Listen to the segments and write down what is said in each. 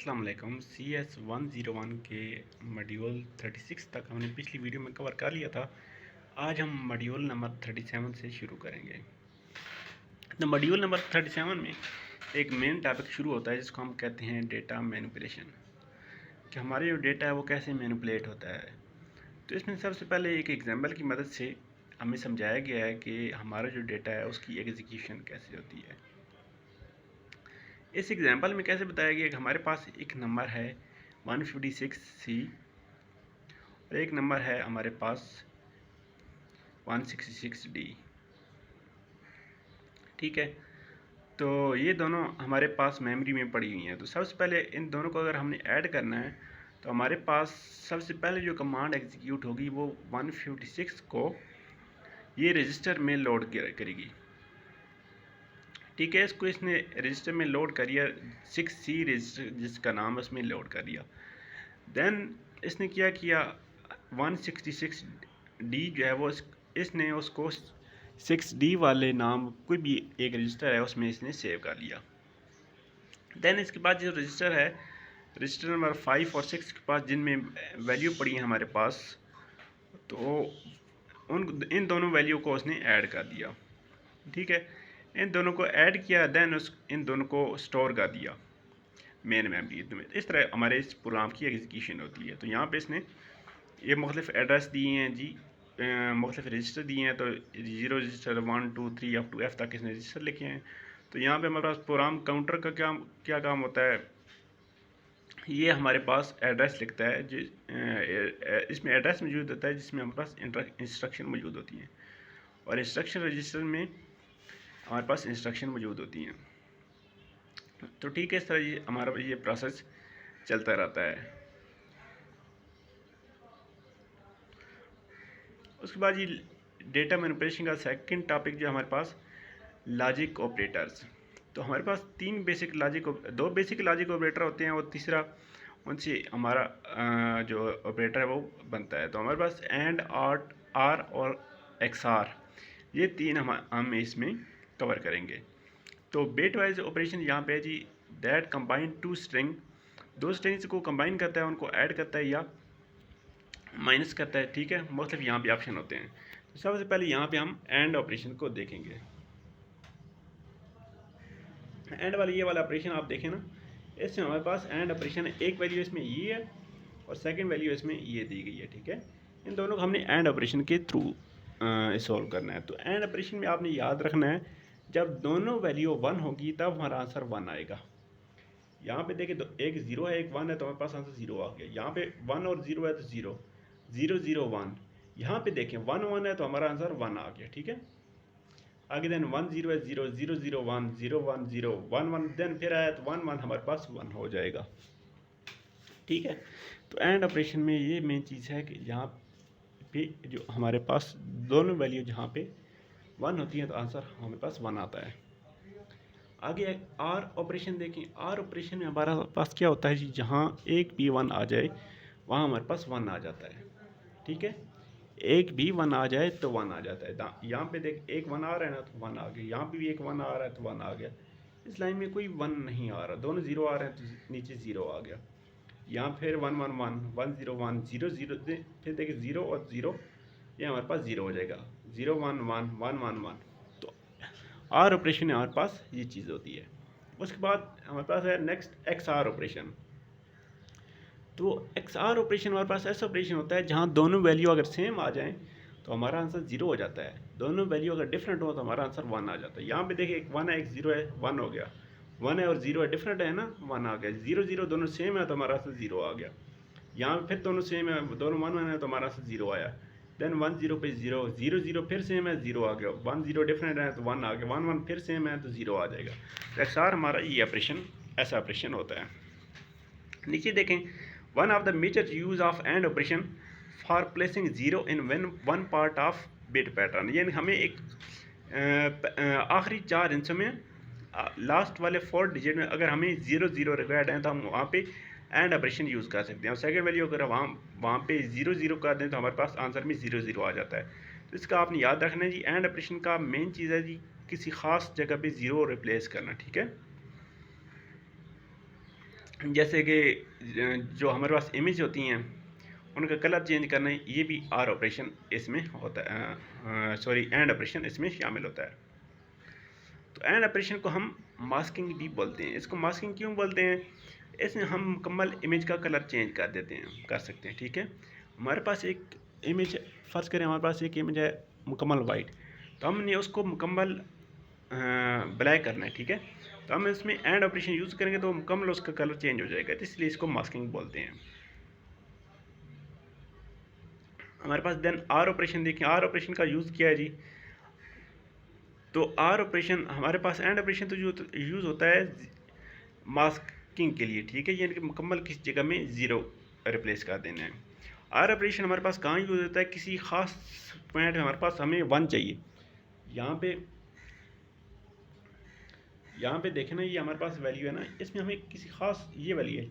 अस्सलाम वालेकुम। CS101 के मॉड्यूल 36 तक हमने पिछली वीडियो में कवर कर लिया था। आज हम मॉड्यूल नंबर 37 से शुरू करेंगे। तो मॉड्यूल नंबर 37 में एक मेन टॉपिक शुरू होता है जिसको हम कहते हैं डेटा मैनिपुलेशन, कि हमारे जो डेटा है वो कैसे मैनिपुलेट होता है। तो इसमें सबसे पहले एक एग्जाम्पल की मदद से हमें समझाया गया है कि हमारा जो डेटा है उसकी एग्जीक्यूशन कैसे होती है। इस एग्जाम्पल में कैसे बताया गया कि हमारे पास एक नंबर है 156C और एक नंबर है हमारे पास 166D। ठीक है, तो ये दोनों हमारे पास मेमोरी में पड़ी हुई हैं। तो सबसे पहले इन दोनों को अगर हमने ऐड करना है तो हमारे पास सबसे पहले जो कमांड एग्जीक्यूट होगी वो 156 को ये रजिस्टर में लोड करेगी। ठीक है, इसको इसने रजिस्टर में लोड कर लिया, 6C रजिस्टर जिसका नाम उसमें लोड कर लिया। देन इसने क्या किया, 166D जो है वो इसने उसको 6D वाले नाम कोई भी एक रजिस्टर है उसमें इसने सेव कर लिया। देन इसके बाद जो रजिस्टर है, रजिस्टर नंबर 5 और 6 के पास जिनमें वैल्यू पड़ी है हमारे पास, तो इन दोनों वैल्यू को उसने ऐड कर दिया। ठीक है, इन दोनों को ऐड किया, देन इन दोनों को स्टोर कर दिया मेन मेमोरी में। इस तरह हमारे इस प्रोग्राम की एग्जीक्यूशन होती है। तो यहाँ पे इसने ये मुख्तलिफ एड्रेस दिए हैं जी, मुख्तलिफ रजिस्टर दिए हैं। तो 0 रजिस्टर 1 2 3 अप टू F तक इसने रजिस्टर लिखे हैं। तो यहाँ पे हमारे पास प्रोग्राम काउंटर का क्या काम होता है, ये हमारे पास एड्रेस लिखता है इसमें एड्रेस मौजूद होता है जिसमें हमारे पास इंस्ट्रक्शन मौजूद होती हैं, और इंस्ट्रक्शन रजिस्टर में हमारे पास इंस्ट्रक्शन मौजूद होती हैं। तो ठीक है, इस तरह हमारा ये प्रोसेस चलता रहता है। उसके बाद ये डेटा मैनिपुलेशन का सेकंड टॉपिक जो हमारे पास लॉजिक ऑपरेटर्स। तो हमारे पास दो बेसिक लॉजिक ऑपरेटर होते हैं और तीसरा उनसे हमारा जो ऑपरेटर है वो बनता है। तो हमारे पास एंड, आर और XR, ये तीन हम इसमें कवर करेंगे। तो बिट वाइज ऑपरेशन यहाँ पे है जी, दैट कंबाइन टू स्ट्रिंग, दो स्ट्रिंग्स को कंबाइन करता है, उनको ऐड करता है या माइनस करता है। ठीक है, मतलब यहाँ पे ऑप्शन होते हैं। तो सबसे पहले यहाँ पे हम एंड ऑपरेशन को देखेंगे। एंड वाला ये वाला ऑपरेशन आप देखें ना, इसमें हमारे पास एंड ऑपरेशन है, एक वैल्यू इसमें ये है और सेकंड वैल्यू इसमें ये दी गई है। ठीक है, इन दोनों को हमने एंड ऑपरेशन के थ्रू सॉल्व करना है। तो एंड ऑपरेशन में आपने याद रखना है, जब दोनों वैल्यू 1 होगी तब हमारा आंसर 1 आएगा। यहाँ पे देखिए, एक 0 है एक 1 है, तो हमारे पास आंसर 0 आ गया। यहाँ पे 1 और 0 है तो 0 0 0 1। यहाँ पे देखें 1 1 है तो हमारा आंसर 1 आ गया। ठीक है, आगे देन 1 0 है 0 0 0 1 0 1 0 1 1, देन फिर आया तो 1 1, हमारे पास 1 हो जाएगा। ठीक है, तो एंड ऑपरेशन में ये मेन चीज़ है कि यहाँ पे जो हमारे पास दोनों वैल्यू जहाँ पे 1 होती है तो आंसर हमारे पास 1 आता है। आगे आर ऑपरेशन देखें। आर ऑपरेशन में हमारा पास क्या होता है जी, जहाँ एक भी 1 आ जाए वहाँ हमारे पास 1 आ जाता है। ठीक है, एक भी 1 आ जाए तो 1 आ जाता है। यहाँ पे देख, एक 1 आ रहा है ना तो 1 आ गया, यहाँ पे भी एक 1 आ रहा है तो 1 आ गया। इस लाइन में कोई 1 नहीं आ रहा, दोनों 0 आ रहे हैं तो नीचे 0 आ गया। यहाँ फिर 1 1 1 1 0 1 0 0, फिर देखिए 0 और 0, ये हमारे पास 0 हो जाएगा। 0 1 1 1 1 1। तो आर ऑपरेशन में हमारे पास ये चीज़ होती है। उसके बाद हमारे पास है नेक्स्ट XR ऑपरेशन। तो XR ऑपरेशन हमारे पास ऐसा ऑपरेशन होता है जहाँ दोनों वैल्यू अगर सेम आ जाएं तो हमारा आंसर 0 हो जाता है, दोनों वैल्यू अगर डिफरेंट हो तो हमारा आंसर 1 आ जाता है। यहाँ पे देखिए एक 1 है एक 0 है, 1 हो गया। 1 है और 0 है, डिफरेंट है ना, 1 आ गया। 0 0 दोनों सेम है तो हमारा आंसर 0 आ गया। यहाँ पे फिर दोनों सेम है, दोनों 1 1 है तो हमारा आंसर 0 आया। देन 1 0 पे 0 0 0 फिर सेम है, 0 आ गया। 1 0 डिफरेंट है तो 1 आ गया। 1 1 फिर सेम है तो 0 आ जाएगा। तो XR हमारा ये ऑपरेशन ऐसा ऑपरेशन होता है। नीचे देखें, one of the major use of and operation for placing 0 in one part of bit pattern, यानी हमें एक आखिरी 4 हिस्सों में लास्ट वाले 4 डिजिट में अगर हमें 0 0 रिक्वायर्ड है तो हम वहाँ पे एंड ऑपरेशन यूज़ कर सकते हैं। और सेकंड वैल्यू अगर वहाँ पे 0 0 कर दें तो हमारे पास आंसर में 0 0 आ जाता है। तो इसका आपने याद रखना है जी, एंड ऑपरेशन का मेन चीज़ है जी किसी ख़ास जगह पे 0 रिप्लेस करना। ठीक है, जैसे कि जो हमारे पास इमेज होती हैं उनका कलर चेंज करना, ये भी आर ऑपरेशन इसमें होता है, सॉरी एंड ऑपरेशन इसमें शामिल होता है। तो एंड ऑपरेशन को हम मास्किंग भी बोलते हैं। इसको मास्किंग क्यों बोलते हैं? इसमें हम मुकम्मल इमेज का कलर चेंज कर देते हैं, कर सकते हैं। ठीक है, हमारे पास एक इमेज, फ़र्ज़ करें हमारे पास एक इमेज है मुकम्मल वाइट, तो हमने उसको मुकम्मल ब्लैक करना है। ठीक है, तो हम इसमें एंड ऑपरेशन यूज़ करेंगे तो मुकम्मल उसका कलर चेंज हो जाएगा, तो इसलिए इसको मास्किंग बोलते हैं। हमारे पास देन आर ऑपरेशन देखें, आर ऑपरेशन का यूज़ किया है जी। तो आर ऑपरेशन हमारे पास एंड ऑपरेशन तो यूज़ होता है मास्किंग के लिए। ठीक है, यानी कि मुकम्मल किस जगह में ज़ीरो रिप्लेस कर देना है। आर ऑपरेशन हमारे पास कहाँ यूज़ होता है? किसी ख़ास पॉइंट में हमारे पास हमें 1 चाहिए। यहाँ पे देखें ना, ये हमारे पास वैल्यू है ना, इसमें हमें किसी ख़ास ये वैल्यू है,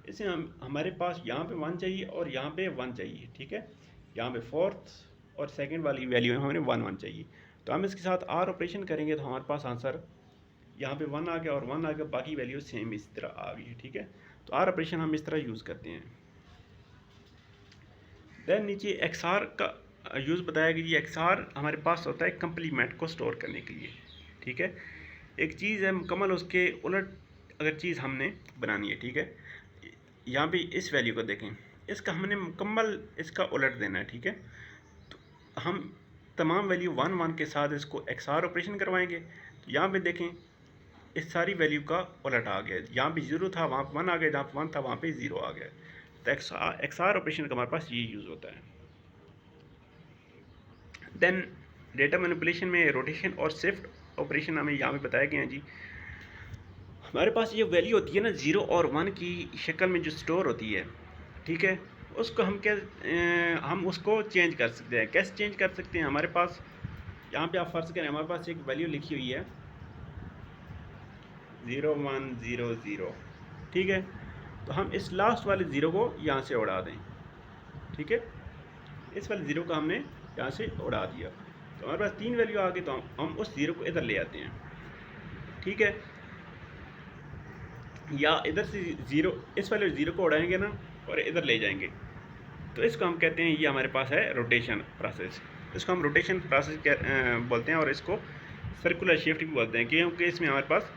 इसमें हमारे पास यहाँ पे 1 चाहिए और यहाँ पे 1 चाहिए। ठीक है, यहाँ पे फोर्थ और सेकंड वाली वैल्यू है, हमें 1 1 चाहिए। तो हम इसके साथ आर ऑपरेशन करेंगे तो हमारे पास आंसर यहाँ पे 1 आ गया और 1 आ गया, बाकी वैल्यू सेम इस तरह आ गई। ठीक है, तो आर ऑपरेशन हम इस तरह यूज़ करते हैं। देन नीचे एक्सआर का यूज़ बताया कि ये एक्सआर हमारे पास होता है कंप्लीमेंट को स्टोर करने के लिए। ठीक है, एक चीज़ है मुकम्मल उसके उलट अगर चीज़ हमने बनानी है। ठीक है, यहाँ पे इस वैल्यू को देखें, इसका हमने मुकम्मल इसका उलट देना है। ठीक है, तो हम तमाम वैल्यू 1 1 के साथ इसको एक्सआर ऑपरेशन करवाएंगे। तो यहाँ पे देखें इस सारी वैल्यू का उलट आ गया, यहाँ पे 0 था वहाँ पे 1 आ गया, जहाँ पे 1 था वहाँ पे 0 आ गया। तो एक्सआर ऑपरेशन का हमारे पास ये यूज़ होता है। देन डेटा मैनिपुलेशन में रोटेशन और शिफ्ट ऑपरेशन हमें यहाँ पे बताया गया है जी। हमारे पास ये वैल्यू होती है ना 0 और 1 की शक्ल में जो स्टोर होती है। ठीक है, उसको हम उसको चेंज कर सकते हैं। कैसे चेंज कर सकते हैं? हमारे पास यहाँ पे आप फ़र्ज़ करें हमारे पास एक वैल्यू लिखी हुई है 0 1 0 0। ठीक है, तो हम इस लास्ट वाले 0 को यहाँ से उड़ा दें। ठीक है, इस वाले 0 को हमने यहाँ से उड़ा दिया, तो हमारे पास 3 वैल्यू आ गई, तो हम उस 0 को इधर ले आते हैं। ठीक है, या इधर से 0, इस वाले 0 को उड़ाएंगे ना और इधर ले जाएंगे, तो इसको हम कहते हैं, ये हमारे पास है रोटेशन प्रोसेस। इसको हम रोटेशन प्रोसेस बोलते हैं और इसको सर्कुलर शिफ्ट भी बोलते हैं, क्योंकि इसमें हमारे पास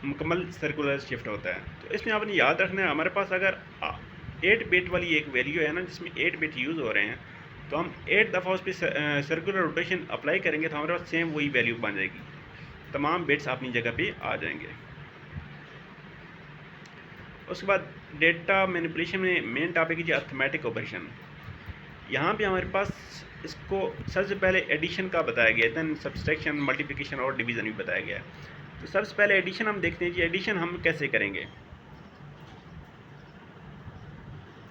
मुकम्मल सर्कुलर शिफ्ट होता है। तो इसमें आपने याद रखना है, हमारे पास अगर 8 बिट वाली एक वैल्यू है ना, जिसमें 8 बिट यूज़ हो रहे हैं, तो हम 8 दफ़ा उस पर सर्कुलर रोटेशन अप्लाई करेंगे तो हमारे पास सेम वही वैल्यू बन जाएगी, तमाम बिट्स अपनी जगह पे आ जाएंगे। उसके बाद डेटा मैनिपुलेशन में मेन टॉपिक है अर्थमेटिक ऑपरेशन। यहाँ पे हमारे पास इसको सबसे पहले एडिशन का बताया गया है, देन सब्सट्रैक्शन, मल्टीप्लिकेशन और डिवीज़न भी बताया गया है। तो सबसे पहले एडिशन हम देखते हैं जी, एडिशन हम कैसे करेंगे।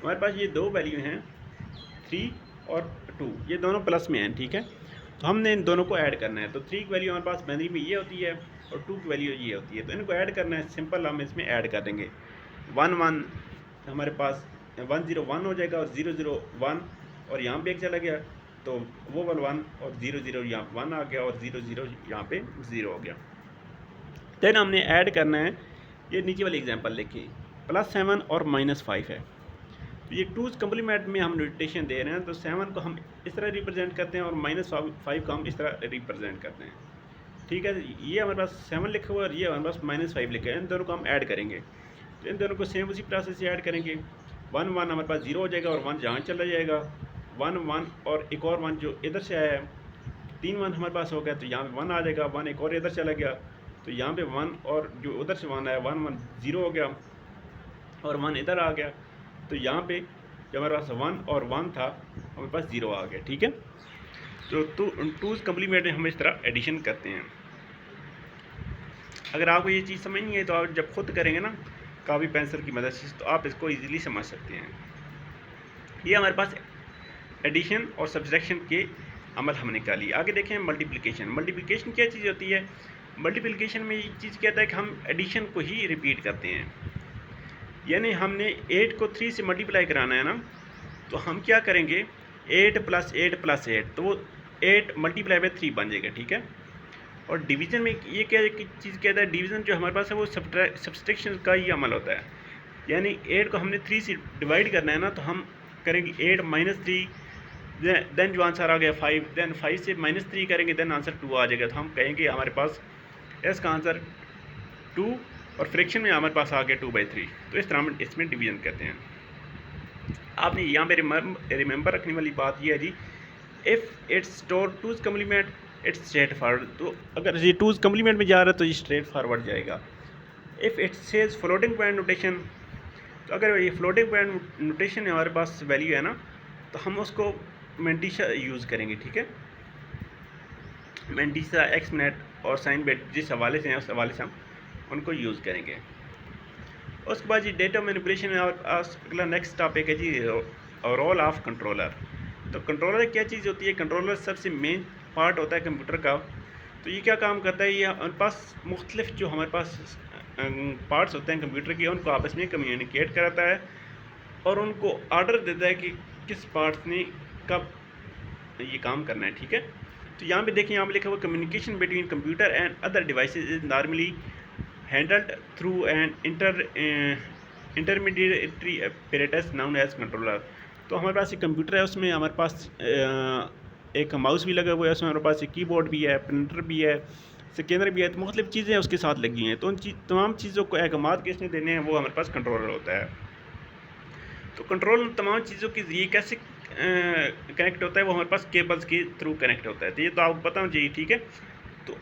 हमारे पास ये दो वैल्यू हैं 3 और 2, ये दोनों प्लस में हैं। ठीक है, तो हमने इन दोनों को ऐड करना है। तो 3 की वैल्यू हमारे पास बाइनरी में ये होती है और 2 की वैल्यू ये होती है, तो इनको ऐड करना है। सिंपल हम इसमें ऐड कर देंगे 1 1, हमारे पास 1 0 1 हो जाएगा और 0 0 1, और यहाँ पे एक चला गया तो वो वाला 1 और 0 0 यहाँ 1 आ गया और 0 0 यहाँ पे 0 हो गया। देन हमने ऐड करना है, ये नीचे वाली एग्जांपल देखिए, +7 और -5 है। तो ये 2's कम्प्लीमेंट में हम नोटेशन दे रहे हैं, तो 7 को हम इस तरह रिप्रेजेंट करते हैं और -5 को हम इस तरह रिप्रेजेंट करते हैं। ठीक है, ये हमारे पास 7 लिखा हुआ है और ये हमारे पास -5 लिखा है, इन दोनों को हम ऐड करेंगे। तो इन दोनों को सेम उसी प्रोसेस से ऐड करेंगे। 1 1 हमारे पास 0 हो जाएगा और 1 यहाँ चला जाएगा, 1 1 और एक और 1 जो इधर से आया है, 3 1 हमारे पास हो गया, तो यहाँ पे 1 आ जाएगा, 1 एक और इधर चला गया, तो यहाँ पे 1 और जो उधर से 1 आया 1 1 0 हो गया और 1 इधर आ गया, तो यहाँ पे जो हमारे पास 1 और 1 था हमारे पास 0 आ गया। ठीक है, तो 2's कम्प्लीमेंट में हम इस तरह एडिशन करते हैं। अगर आपको ये चीज़ समझ नहीं है तो आप जब खुद करेंगे ना कॉपी पेंसिल की मदद से, तो आप इसको ईजिली समझ सकते हैं। ये हमारे पास एडिशन और सब्सट्रैक्शन के अमल हमने कर लिए। आगे देखें मल्टीप्लिकेशन। मल्टीप्लिकेशन क्या चीज़ होती है? मल्टीप्लिकेशन में ये चीज़ कहता है कि हम एडिशन को ही रिपीट करते हैं, यानी हमने 8 को 3 से मल्टीप्लाई कराना है ना, तो हम क्या करेंगे 8 + 8 + 8, तो वो 8 × 3 बन जाएगा। ठीक है, और डिवीज़न में ये क्या चीज़ कहता है, डिवीज़न जो हमारे पास है वो सब्सट्रैक्शन का ही अमल होता है। यानी 8 को हमने 3 से डिवाइड करना है ना, तो हम करेंगे 8 माइनस 3, देन जो आंसर आ गया 5, देन 5 से माइनस 3 करेंगे, देन आंसर 2 आ जाएगा। तो हम कहेंगे हमारे पास इसका आंसर 2 और फ्रैक्शन में हमारे पास आ गया 2/3। तो इस तरह हम इसमें डिवीजन कहते हैं। आपने यहाँ पे रिमेंबर रखने वाली बात यह है जी, if it's store two's complement it's straightforward. तो अगर ये टूज कम्प्लीमेंट में जा रहा है तो ये स्ट्रेट फॉरवर्ड जाएगा। If it says floating point notation, तो अगर ये फ्लोटिंग पॉइंट नोटेशन हमारे पास वैल्यू है ना, तो हम उसको मेंटिसा यूज़ करेंगे, ठीक है। मेंटिसा, एक्स मिनट और साइन बेट जिस हवाले से हैं उस हवाले से हम उनको यूज़ करेंगे। उसके बाद जी डेटा मैनिपुलेशन में अगला नेक्स्ट टॉपिक है जी रोल ऑफ कंट्रोलर। तो कंट्रोलर क्या चीज़ होती है? कंट्रोलर सबसे मेन पार्ट होता है कंप्यूटर का। तो ये क्या काम करता है? ये हमारे पास मुख्तलिफ जो हमारे पास पार्ट्स होते हैं कंप्यूटर के, उनको आपस में कम्युनिकेट कराता है और उनको ऑर्डर देता है कि किस पार्ट ने कब ये काम करना है, ठीक है। तो यहाँ पे देखिए, यहाँ पे लिखा हुआ communication between computer and other devices is normally handled through an intermediatory apparatus known as controller. तो हमारे पास एक कंप्यूटर है, उसमें हमारे पास एक माउस भी लगा हुआ है, उसमें हमारे पास एक कीबोर्ड भी है, प्रिंटर भी है, स्कैनर भी है, तो मुख्तलिफ चीज़ें उसके साथ लगी हैं। तो उन तमाम चीज़ों को अहकामात किसने देने हैं, वो हमारे पास कंट्रोलर होता है। तो कंट्रोल तमाम चीज़ों के ज़रिए कैसे कनेक्ट होता है, वो हमारे पास केबल्स के थ्रू कनेक्ट होता है। तो ये तो आपको पता होना चाहिए, ठीक है। तो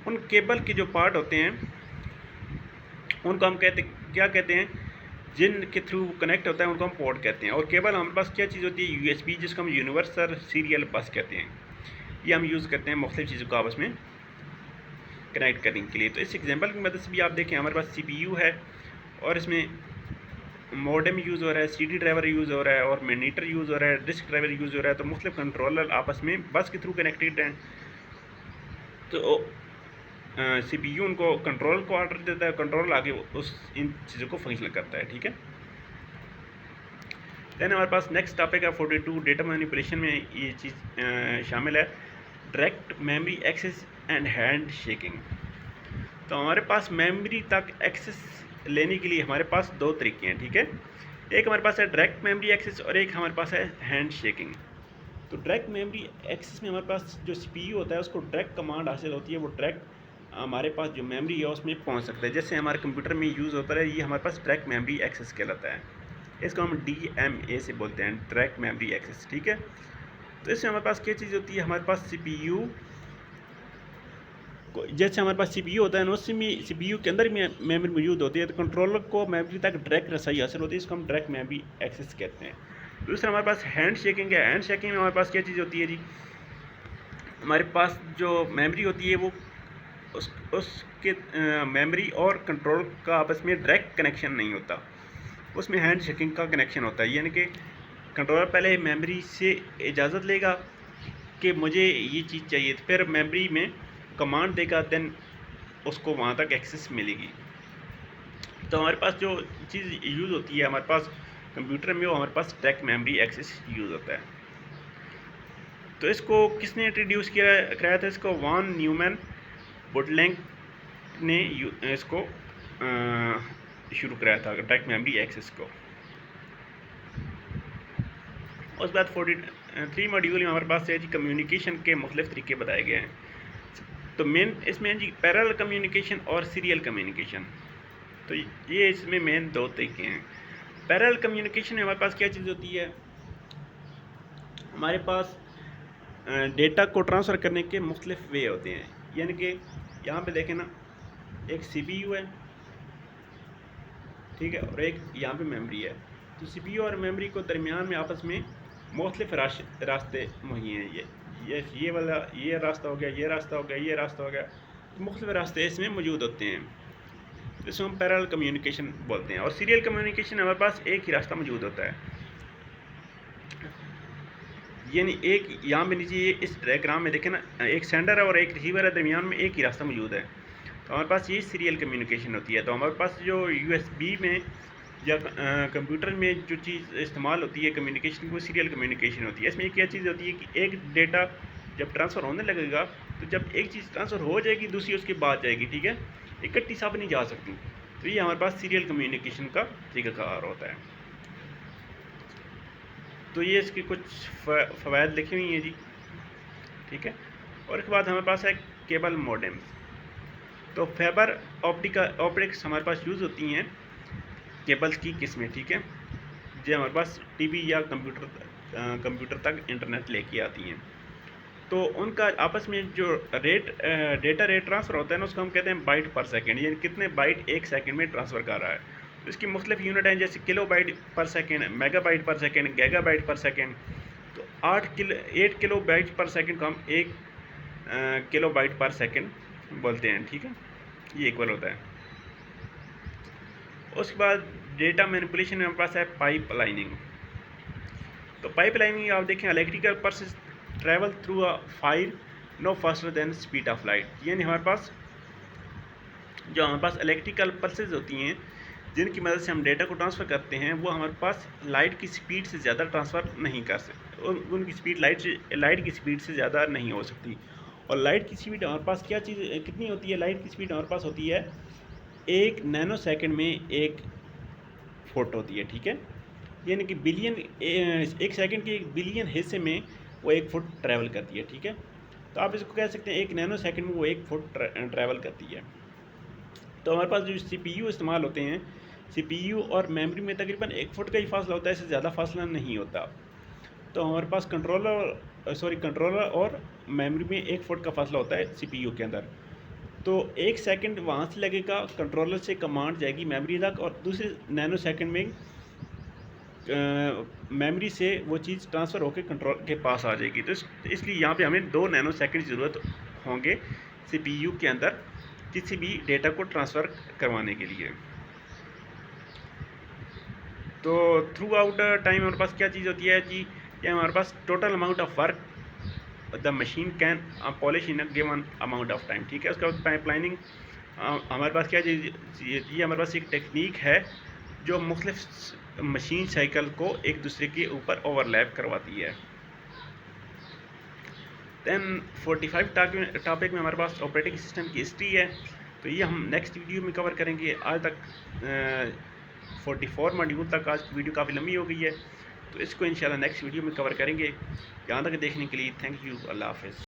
उन केबल के जो पार्ट होते हैं उनको हम क्या कहते हैं, जिन के थ्रू कनेक्ट होता है उनको हम पोर्ट कहते हैं। और केबल हमारे पास क्या चीज़ होती है? USB, जिसको हम यूनिवर्सल सीरियल बस कहते हैं। ये हम यूज़ करते हैं मुख्तलिफ चीज़ों को आपस में कनेक्ट करने के लिए। तो इस एग्जांपल की मदद से भी आप देखें, हमारे पास CPU है और इसमें मॉडेम यूज़ हो रहा है, CD ड्राइवर यूज़ हो रहा है और मॉनिटर यूज़ हो रहा है, डिस्क ड्राइवर यूज़ हो रहा है। तो मुख्तलिफ कंट्रोलर आपस में बस के थ्रू कनेक्टेड हैं। तो CPU उनको कंट्रोल को ऑर्डर देता है, कंट्रोल आगे इन चीज़ों को फंक्शन करता है, ठीक है। दैन हमारे पास नेक्स्ट टॉपिक है 42 डेटा मैनिपुलेशन में ये चीज़ शामिल है, direct memory access and handshaking. तो हमारे पास मेमोरी तक एक्सेस लेने के लिए हमारे पास दो तरीके हैं, ठीक है। एक हमारे पास है डायरेक्ट मेमोरी एक्सेस और एक हमारे पास है हैंड शेकिंग। तो डायरेक्ट मेमोरी एक्सेस में हमारे पास जो CPU होता है उसको डायरेक्ट कमांड हासिल होती है, वो डायरेक्ट हमारे पास जो मेमोरी है उसमें पहुंच सकता है। जैसे हमारे कंप्यूटर में यूज़ होता है, ये हमारे पास डायरेक्ट मेमोरी एक्सेस कहलाता है। इसको हम DMA से बोलते हैं, डायरेक्ट मेमोरी एक्सेस, ठीक है। तो इसमें हमारे पास क्या चीज़ होती है? हमारे पास CPU को, जैसे हमारे पास CPU होता है ना, उसमें CPU के अंदर में मेमोरी मौजूद होती है, तो कंट्रोलर को मेमोरी तक डायरेक्ट रसाई हासिल होती है, इसको हम डायरेक्ट मेमोरी एक्सेस कहते हैं। दूसरा हमारे पास हैंड शेकिंग है। हैंड शेकिंग में हमारे पास क्या चीज़ होती है जी? हमारे पास जो मेमोरी होती है वो उसके मेमोरी और कंट्रोल का आपस में डायरेक्ट कनेक्शन नहीं होता, उसमें हैंड शेकिंग का कनेक्शन होता है। यानी कि कंट्रोलर पहले मेमोरी से इजाज़त लेगा कि मुझे ये चीज़ चाहिए, तो फिर मेमोरी में कमांड देगा, देन उसको वहाँ तक एक्सेस मिलेगी। तो हमारे पास जो चीज़ यूज़ होती है हमारे पास कंप्यूटर में, वो हमारे पास डायरेक्ट मेमोरी एक्सेस यूज़ होता है। तो इसको किसने इंट्रोड्यूस कराया था? इसको वॉन न्यूमैन बुटलैंक ने इसको शुरू कराया था, डायरेक्ट मेमोरी एक्सेस को। उसके बाद 43 मॉड्यूल में हमारे पास है जी कम्युनिकेशन के मुख्तलिफ तरीके बताए गए हैं। तो मेन इसमें जी पैरेलल कम्युनिकेशन और सीरियल कम्युनिकेशन। तो ये इसमें मेन दो तरीके हैं। पैरेलल कम्युनिकेशन में हमारे पास क्या चीज़ होती है? हमारे पास डेटा को ट्रांसफ़र करने के मुख्तलिफ वे होते हैं। यानी कि यहाँ पे देखें ना, एक CPU है, ठीक है, और एक यहाँ पे मेमोरी है। तो CPU और मेमोरी को दरमियान में आपस में मुख्तलिफ रास्ते मुहैया हैं। ये वाला ये रास्ता हो गया, ये रास्ता हो गया, ये रास्ता हो गया, तो मुख्तलिफ रास्ते इसमें मौजूद होते हैं, जिसको हम पैरेलल कम्युनिकेशन बोलते हैं। और सीरियल कम्युनिकेशन में हमारे पास एक ही रास्ता मौजूद होता है। यानी एक यहाँ पे नीचे ये इस डायग्राम में देखें ना, एक सेंडर है और एक रिसीवर है, दरमियान में एक ही रास्ता मौजूद है। तो हमारे पास ये सीरियल कम्युनिकेशन होती है। तो हमारे पास जो USB में या कंप्यूटर में जो चीज़ इस्तेमाल होती है कम्युनिकेशन की, वो सीरियल कम्युनिकेशन होती है। इसमें क्या चीज़ होती है कि एक डेटा जब ट्रांसफ़र होने लगेगा, तो जब एक चीज़ ट्रांसफ़र हो जाएगी दूसरी उसके बाद जाएगी, ठीक है, इकट्ठी सब नहीं जा सकती। तो ये हमारे पास सीरियल कम्युनिकेशन का तरीक़ाकार होता है। तो ये इसकी कुछ फ़वाइद लिखी हुई हैं जी, ठीक है। और इसके बाद हमारे पास है केबल मॉडेम्स। तो फाइबर ऑप्टिक्स हमारे पास यूज़ होती हैं केबल्स की किस्में, ठीक है, जो हमारे पास टीवी या कंप्यूटर तक इंटरनेट लेके आती हैं। तो उनका आपस में जो डेटा रेट ट्रांसफ़र होता है ना, उसको हम कहते हैं बाइट पर सेकेंड, यानी कितने बाइट एक सेकेंड में ट्रांसफ़र कर रहा है। तो इसकी मुख्तलिफ यूनिट हैं, जैसे किलो बाइट पर सेकेंड, मेगा बाइट पर सेकेंड, गैगा बाइट पर सेकेंड। तो 8 किलो बाइट पर सेकेंड को हम 1 किलो बाइट पर सेकेंड बोलते हैं, ठीक है, ये इक्वल होता है। उसके बाद डेटा मैनिपुलेशन में हमारे पास है पाइप लाइनिंग। तो पाइप लाइनिंग आप देखें, electrical pulses travel through a fire no faster than speed of light, यानी हमारे पास इलेक्ट्रिकल पल्सेस होती हैं जिनकी मदद से हम डेटा को ट्रांसफ़र करते हैं, वो हमारे पास लाइट की स्पीड से ज़्यादा ट्रांसफ़र नहीं कर सकते, उनकी स्पीड लाइट की स्पीड से ज़्यादा नहीं हो सकती। और लाइट की स्पीड हमारे पास कितनी होती है? लाइट की स्पीड हमारे पास होती है 1 नैनो सेकेंड में 1 फुट होती है, ठीक है, यानी कि एक सेकंड के 1 बिलियन हिस्से में वो 1 फुट ट्रैवल करती है, ठीक है। तो आप इसको कह सकते हैं 1 नैनो सेकंड में वो 1 फुट ट्रैवल करती है। तो हमारे पास जो CPU इस्तेमाल होते हैं, CPU और मेमोरी में तकरीबन 1 फुट का ही फासला होता है, इससे ज़्यादा फासला नहीं होता। तो हमारे पास कंट्रोलर और मेमोरी में 1 फुट का फासला होता है CPU के अंदर। तो 1 सेकंड वहाँ से लगेगा, कंट्रोलर से कमांड जाएगी मेमोरी तक, और दूसरे नैनो सेकंड में मेमोरी से वो चीज़ ट्रांसफ़र होकर कंट्रोल के पास आ जाएगी। तो इसलिए यहाँ पे हमें 2 नैनो सेकंड की ज़रूरत होंगे CPU के अंदर किसी भी डेटा को ट्रांसफ़र करवाने के लिए। तो थ्रू आउट टाइम हमारे पास क्या चीज़ होती है जी, या हमारे पास total amount of work the machine can polish in a given amount of time, ठीक है। उसके बाद पाइपलाइनिंग हमारे पास क्या चीज़, ये हमारे पास एक टेक्निक है जो मुख्तलिफ मशीन साइकिल को एक दूसरे के ऊपर ओवरलैप करवाती है। दैन 45 टॉपिक में हमारे पास ऑपरेटिंग सिस्टम की हिस्ट्री है, तो ये हम नेक्स्ट वीडियो में कवर करेंगे। आज तक 44 मॉड्यूल तक आज की वीडियो काफ़ी लंबी हो गई है, तो इसको इंशाल्लाह नेक्स्ट वीडियो में कवर करेंगे। यहाँ तक देखने के लिए थैंक यू, अल्लाह हाफ़िज़।